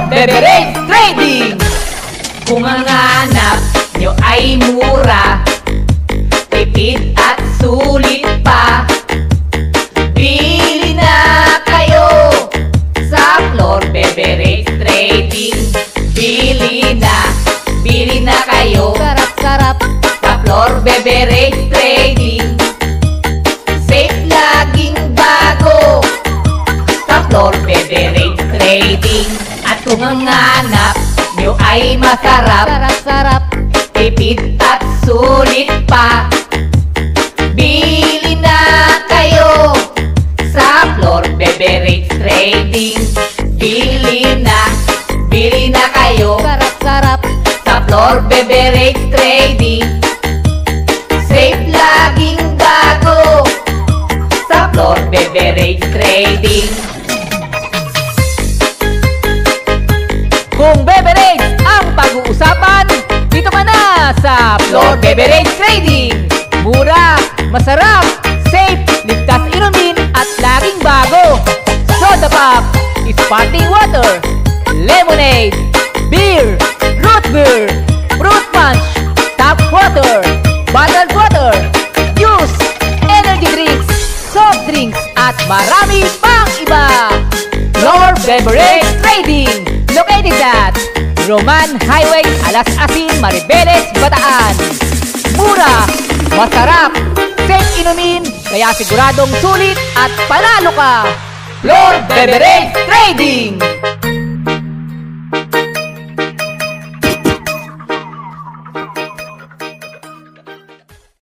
Beverage Trading. Kung ang hanap nyo ay mura, tipid at sulit pa, bili na kayo sa Flor Beverage Trading. Bili na kayo Sarap-sarap sa Flor Beverage Trading. Safe laging bago sa Flor Beverage Trading. At kung ang hanap nyo ay masarap, Sarap-sarap tipid at sulit pa, bili na kayo sa Flor Beverage Trading. Bili na kayo Sarap-sarap sa Flor Beverage Trading. Safe laging bago sa Flor Beverage Trading. Kung beverage ang pag-uusapan, dito ka na sa Flor Beverage Trading. Mura, masarap, safe, ligtas inumin at laging bago. Soda pop, sparkling water, lemonade, beer, root beer, fruit punch, tap water, bottled water, juice, energy drinks, soft drinks, at marami pang iba. Flor Beverage Trading, located at Roman Highway, Alas Asin, Maribeles, Bataan. Mura, masarap, safe inumin, kaya siguradong sulit at panalo ka. Flor Beverage Trading.